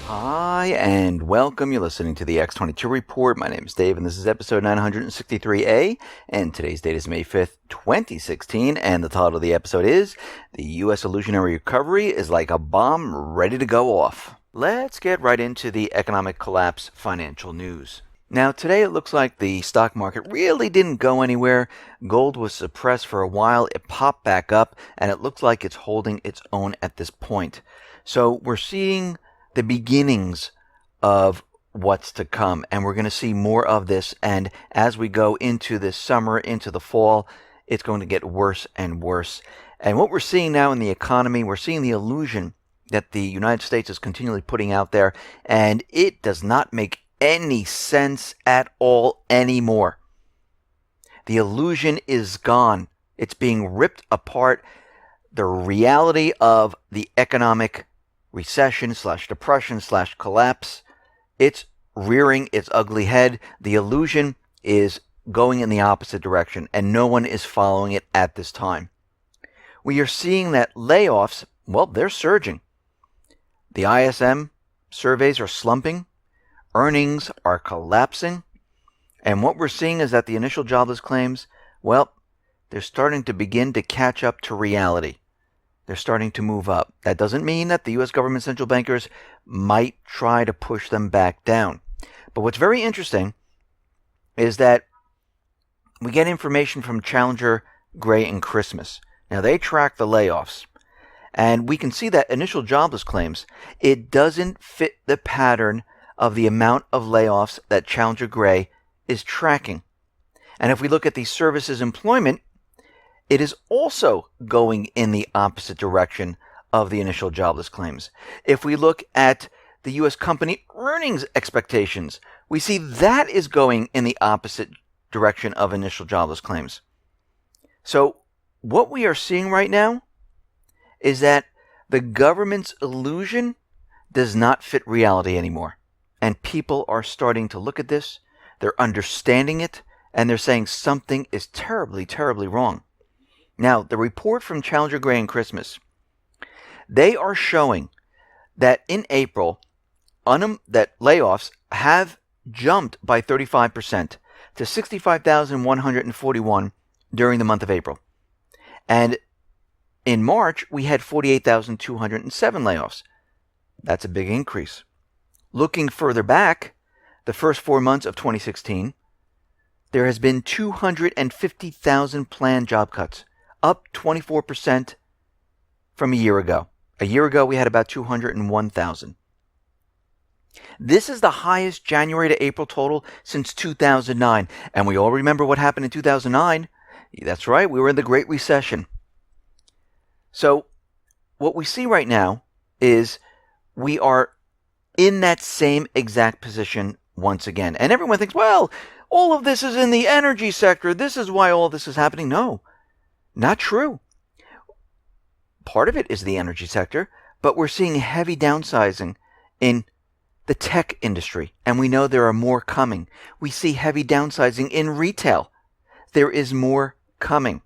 Hi, and welcome. You're listening to the X22 Report. My name is Dave, and this is episode 963A, and today's date is May 5th, 2016, and the title of the episode is The U.S. Illusionary Recovery is Like a Bomb Ready to Go Off. Let's get right into the economic collapse financial news. Now, today it looks like the stock market really didn't go anywhere. Gold was suppressed for a while. It popped back up, and it looks like it's holding its own at this point. So we're seeing the beginnings of what's to come, and we're going to see more of this. And as we go into this summer, into the fall, it's going to get worse and worse. And what we're seeing now in the economy, we're seeing the illusion that the United States is continually putting out there, and it does not make any sense at all anymore. The illusion is gone. It's being ripped apart. The reality of the economic recession / depression / collapse, it's rearing its ugly head. The illusion is going in the opposite direction, and no one is following it at this time. We are seeing that layoffs, well, they're surging. The ISM surveys are slumping. Earnings are collapsing. And what we're seeing is that the initial jobless claims, well, they're starting to begin to catch up to reality. They're starting to move up. That doesn't mean that the U.S. government central bankers might try to push them back down. But what's very interesting is that we get information from Challenger, Gray, and Christmas. Now, they track the layoffs. And we can see that initial jobless claims, it doesn't fit the pattern of the amount of layoffs that Challenger Gray is tracking. And if we look at the services employment, it is also going in the opposite direction of the initial jobless claims. If we look at the U.S. company earnings expectations, we see that is going in the opposite direction of initial jobless claims. So what we are seeing right now is that the government's illusion does not fit reality anymore. And people are starting to look at this, they're understanding it, and they're saying something is terribly, terribly wrong. Now, the report from Challenger, Gray, and Christmas, they are showing that in April, that layoffs have jumped by 35% to 65,141 during the month of April. And in March, we had 48,207 layoffs. That's a big increase. Looking further back, the first 4 months of 2016, there has been 250,000 planned job cuts, up 24% from a year ago. A year ago, we had about 201,000. This is the highest January to April total since 2009. And we all remember what happened in 2009. That's right, we were in the Great Recession. So what we see right now is we are in that same exact position once again. And everyone thinks, well, all of this is in the energy sector. This is why all this is happening. No, not true. Part of it is the energy sector, but we're seeing heavy downsizing in the tech industry, and we know there are more coming. We see heavy downsizing in retail. There is more coming.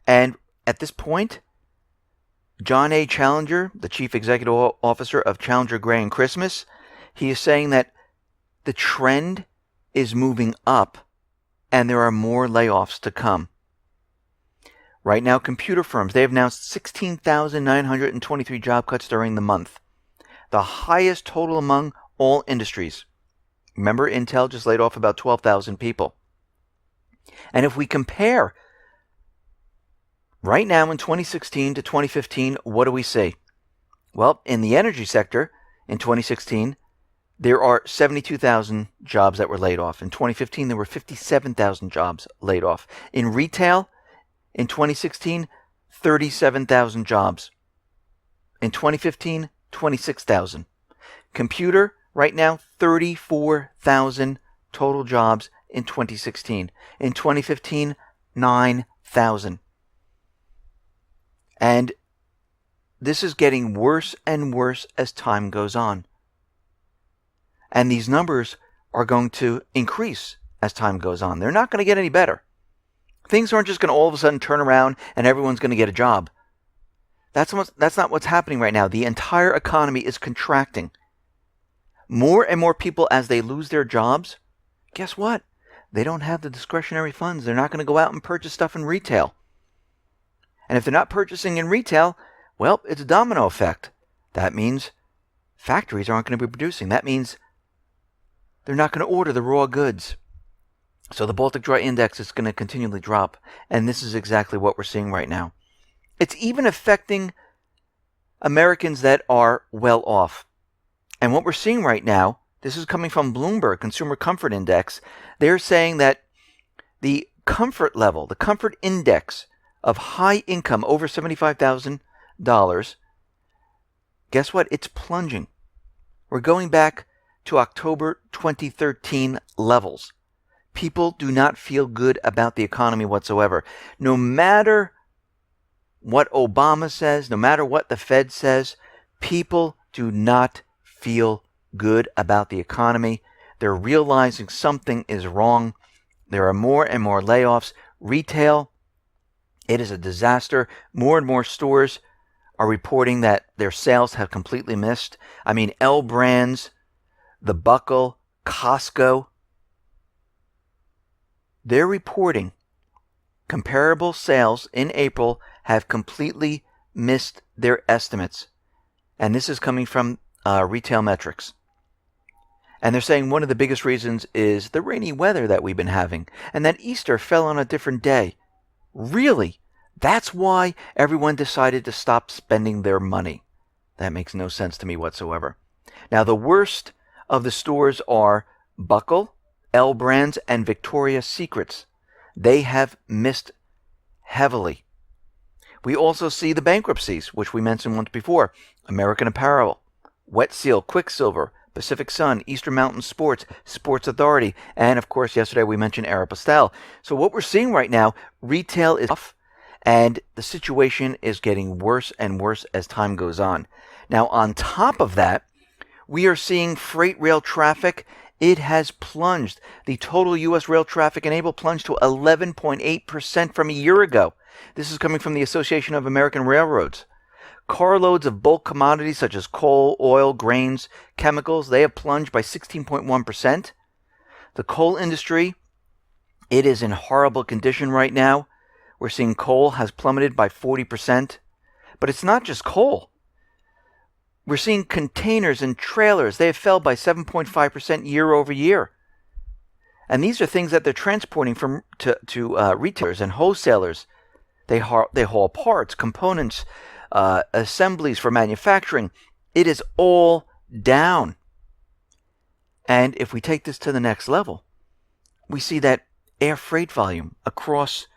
And at this point, John A. Challenger, the chief executive officer of Challenger, Gray, and Christmas, he is saying that the trend is moving up and there are more layoffs to come. Right now, computer firms, they have announced 16,923 job cuts during the month, the highest total among all industries. Remember, Intel just laid off about 12,000 people. And if we compare right now in 2016 to 2015, what do we see? Well, in the energy sector, in 2016, there are 72,000 jobs that were laid off. In 2015, there were 57,000 jobs laid off. In retail, in 2016, 37,000 jobs. In 2015, 26,000. Computer, right now, 34,000 total jobs in 2016. In 2015, 9,000. And this is getting worse and worse as time goes on. And these numbers are going to increase as time goes on. They're not going to get any better. Things aren't just going to all of a sudden turn around and everyone's going to get a job. That's not what's happening right now. The entire economy is contracting. More and more people, as they lose their jobs, guess what? They don't have the discretionary funds. They're not going to go out and purchase stuff in retail. And if they're not purchasing in retail, well, it's a domino effect. That means factories aren't going to be producing. That means they're not going to order the raw goods. So the Baltic Dry Index is going to continually drop. And this is exactly what we're seeing right now. It's even affecting Americans that are well off. And what we're seeing right now, this is coming from Bloomberg Consumer Comfort Index. They're saying that the comfort level, the comfort index of high income over $75,000, guess what? It's plunging. We're going back to October 2013 levels. People do not feel good about the economy whatsoever. No matter what Obama says, no matter what the Fed says, people do not feel good about the economy. They're realizing something is wrong. There are more and more layoffs. Retail, it is a disaster. More and more stores are reporting that their sales have completely missed. I mean, L Brands, The Buckle, Costco, they're reporting comparable sales in April have completely missed their estimates. And this is coming from retail metrics. And they're saying one of the biggest reasons is the rainy weather that we've been having, and that Easter fell on a different day. Really? That's why everyone decided to stop spending their money. That makes no sense to me whatsoever. Now, the worst of the stores are Buckle, L Brands, and Victoria's Secrets. They have missed heavily. We also see the bankruptcies, which we mentioned once before. American Apparel, Wet Seal, Quicksilver, Pacific Sun, Eastern Mountain Sports, Sports Authority, and of course yesterday we mentioned Aeropostale. So what we're seeing right now, retail is tough, and the situation is getting worse and worse as time goes on. Now on top of that, we are seeing freight rail traffic. It has plunged. The total U.S. rail traffic in April plunged to 11.8% from a year ago. This is coming from the Association of American Railroads. Carloads of bulk commodities such as coal, oil, grains, chemicals, they have plunged by 16.1%. The coal industry, it is in horrible condition right now. We're seeing coal has plummeted by 40%. But it's not just coal. We're seeing containers and trailers. They have fell by 7.5% year over year. And these are things that they're transporting from to retailers and wholesalers. They haul parts, components, assemblies for manufacturing. It is all down. And if we take this to the next level, we see that air freight volume across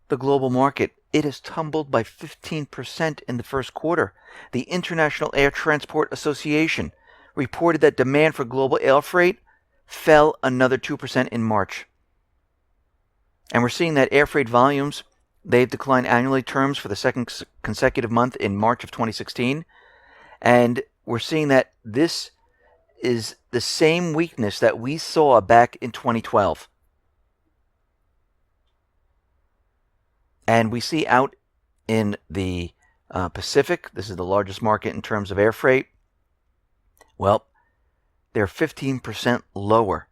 the global market, it has tumbled by 15% in the first quarter. The International Air Transport Association reported that demand for global air freight fell another 2% in March. And we're seeing that air freight volumes, they've declined annually terms for the second consecutive month in March of 2016. And we're seeing that this is the same weakness that we saw back in 2012. And we see out in the Pacific, this is the largest market in terms of air freight. Well, they're 15% lower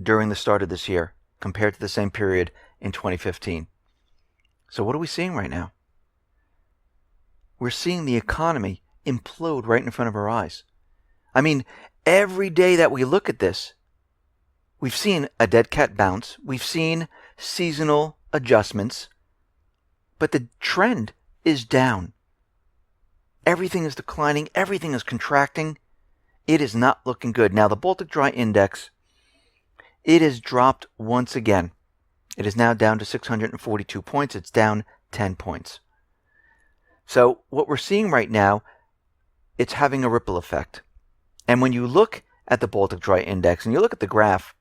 during the start of this year compared to the same period in 2015. So what are we seeing right now? We're seeing the economy implode right in front of our eyes. I mean, every day that we look at this, we've seen a dead cat bounce. We've seen seasonal adjustments. But the trend is down. Everything is declining. Everything is contracting. It is not looking good. Now, the Baltic Dry Index, it has dropped once again. It is now down to 642 points. It's down 10 points. So what we're seeing right now, it's having a ripple effect. And when you look at the Baltic Dry Index and you look at the graph,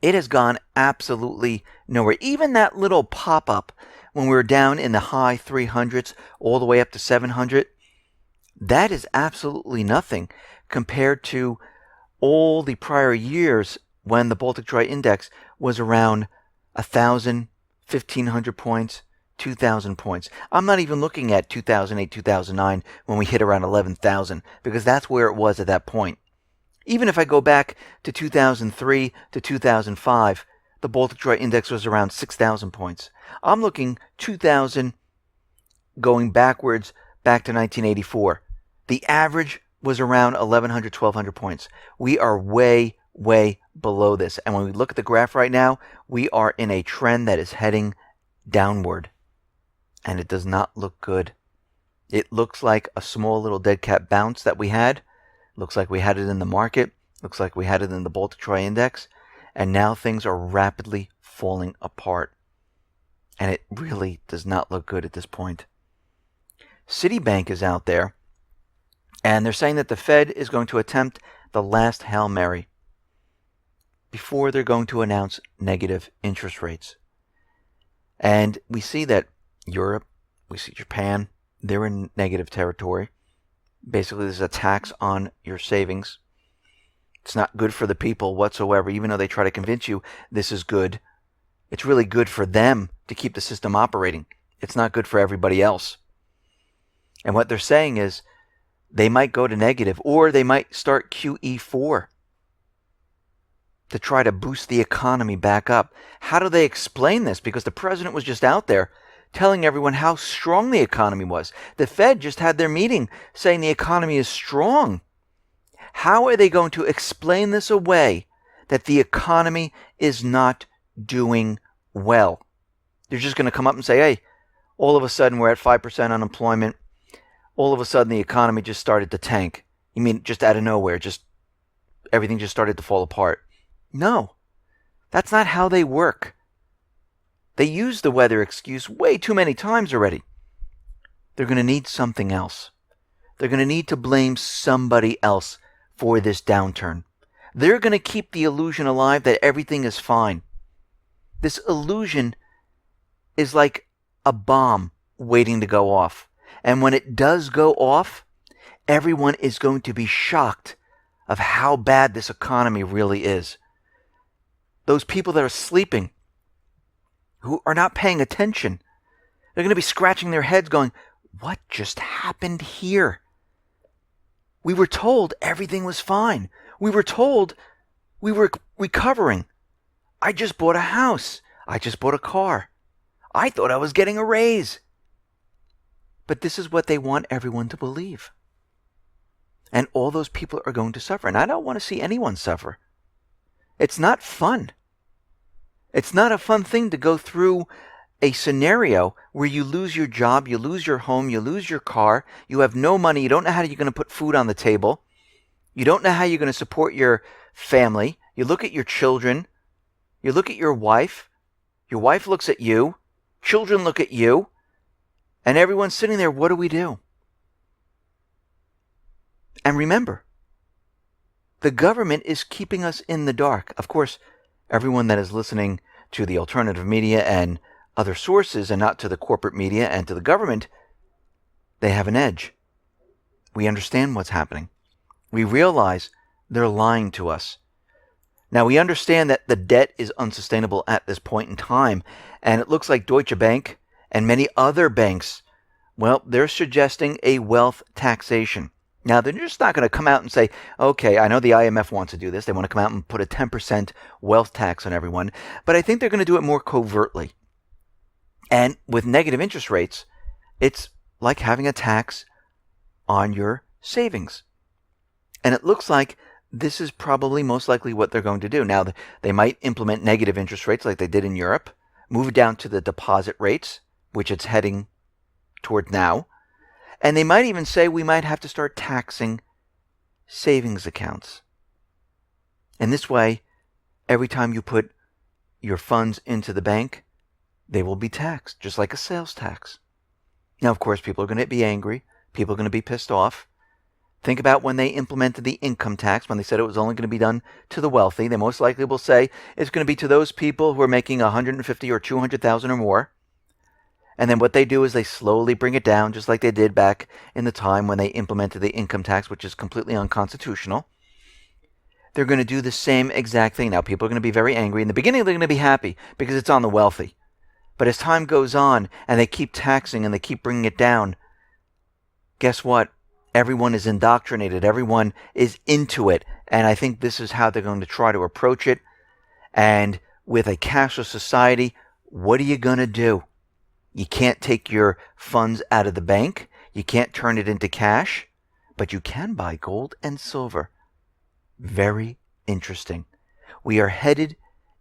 it has gone absolutely nowhere. Even that little pop-up when we were down in the high 300s all the way up to 700, that is absolutely nothing compared to all the prior years when the Baltic Dry Index was around 1,000, 1,500 points, 2,000 points. I'm not even looking at 2008, 2009 when we hit around 11,000 because that's where it was at that point. Even if I go back to 2003 to 2005, the Baltic Dry Index was around 6,000 points. I'm looking 2000 going backwards back to 1984. The average was around 1,100, 1,200 points. We are way, way below this. And when we look at the graph right now, we are in a trend that is heading downward. And it does not look good. It looks like a small little dead cat bounce that we had. Looks like we had it in the market. Looks like we had it in the Baltic Dry Index. And now things are rapidly falling apart. And it really does not look good at this point. Citibank is out there, and they're saying that the Fed is going to attempt the last Hail Mary before they're going to announce negative interest rates. And we see that Europe, we see Japan, they're in negative territory. Basically, there's a tax on your savings. It's not good for the people whatsoever, even though they try to convince you this is good. It's really good for them to keep the system operating. It's not good for everybody else. And what they're saying is they might go to negative, or they might start QE4 to try to boost the economy back up. How do they explain this? Because the president was just out there telling everyone how strong the economy was. The Fed just had their meeting saying the economy is strong. How are they going to explain this away that the economy is not doing well? They're just going to come up and say, hey, all of a sudden we're at 5% unemployment. All of a sudden the economy just started to tank. You mean just out of nowhere, just everything just started to fall apart? No, that's not how they work. They use the weather excuse way too many times already. They're going to need something else. They're going to need to blame somebody else for this downturn. They're going to keep the illusion alive that everything is fine. This illusion is like a bomb waiting to go off. And when it does go off, everyone is going to be shocked of how bad this economy really is. Those people that are sleeping, who are not paying attention, they're going to be scratching their heads going, what just happened here? We were told everything was fine. We were told we were recovering. I just bought a house. I just bought a car. I thought I was getting a raise. But this is what they want everyone to believe. And all those people are going to suffer. And I don't want to see anyone suffer. It's not fun. It's not a fun thing to go through a scenario where you lose your job, you lose your home, you lose your car, you have no money, you don't know how you're going to put food on the table, you don't know how you're going to support your family, you look at your children, you look at your wife looks at you, children look at you, and everyone's sitting there, what do we do? And remember, the government is keeping us in the dark. Of course, everyone that is listening to the alternative media and other sources and not to the corporate media and to the government, they have an edge. We understand what's happening. We realize they're lying to us. Now, we understand that the debt is unsustainable at this point in time, and it looks like Deutsche Bank and many other banks, well, they're suggesting a wealth taxation. Now, they're just not going to come out and say, okay, I know the IMF wants to do this. They want to come out and put a 10% wealth tax on everyone. But I think they're going to do it more covertly. And with negative interest rates, it's like having a tax on your savings. And it looks like this is probably most likely what they're going to do. Now, they might implement negative interest rates like they did in Europe, move it down to the deposit rates, which it's heading toward now. And they might even say we might have to start taxing savings accounts. And this way, every time you put your funds into the bank, they will be taxed, just like a sales tax. Now, of course, people are going to be angry. People are going to be pissed off. Think about when they implemented the income tax, when they said it was only going to be done to the wealthy. They most likely will say it's going to be to those people who are making $150,000 or $200,000 or more. And then what they do is they slowly bring it down, just like they did back in the time when they implemented the income tax, which is completely unconstitutional. They're going to do the same exact thing. Now, people are going to be very angry. In the beginning, they're going to be happy because it's on the wealthy. But as time goes on and they keep taxing and they keep bringing it down, guess what? Everyone is indoctrinated. Everyone is into it. And I think this is how they're going to try to approach it. And with a cashless society, what are you going to do? You can't take your funds out of the bank. You can't turn it into cash. But you can buy gold and silver. Very interesting. We are headed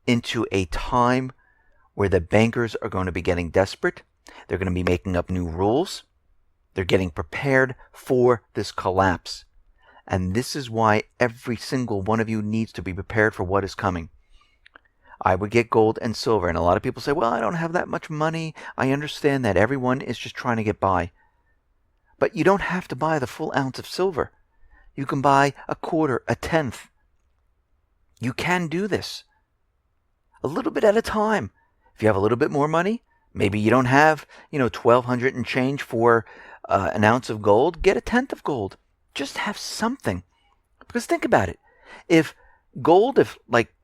into a time where the bankers are going to be getting desperate. They're going to be making up new rules. They're getting prepared for this collapse. And this is why every single one of you needs to be prepared for what is coming. I would get gold and silver. And a lot of people say, well, I don't have that much money. I understand that everyone is just trying to get by. But you don't have to buy the full ounce of silver. You can buy a quarter, a tenth. You can do this. A little bit at a time. If you have a little bit more money, maybe you don't have, $1,200 and change for an ounce of gold, get a tenth of gold. Just have something. Because think about it. If like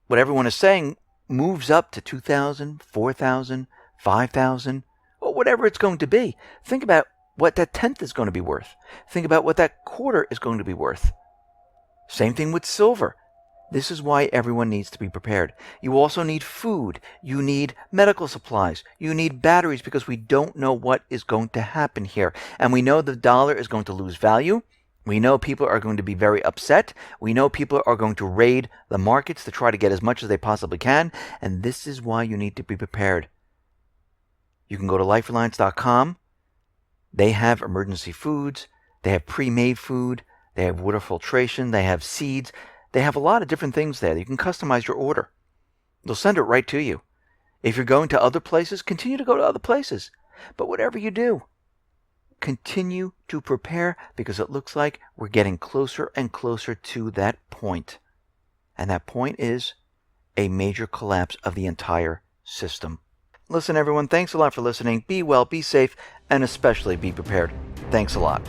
what everyone is saying, moves up to 2,000, 4,000, 5,000, or whatever it's going to be, think about what that tenth is going to be worth. Think about what that quarter is going to be worth. Same thing with silver. This is why everyone needs to be prepared. You also need food. You need medical supplies. You need batteries because we don't know what is going to happen here. And we know the dollar is going to lose value. We know people are going to be very upset. We know people are going to raid the markets to try to get as much as they possibly can. And this is why you need to be prepared. You can go to lifereliance.com. They have emergency foods. They have pre-made food. They have water filtration. They have seeds. They have a lot of different things there. You can customize your order. They'll send it right to you. If you're going to other places, continue to go to other places. But whatever you do, continue to prepare because it looks like we're getting closer and closer to that point. And that point is a major collapse of the entire system. Listen, everyone, thanks a lot for listening. Be well, be safe, and especially be prepared. Thanks a lot.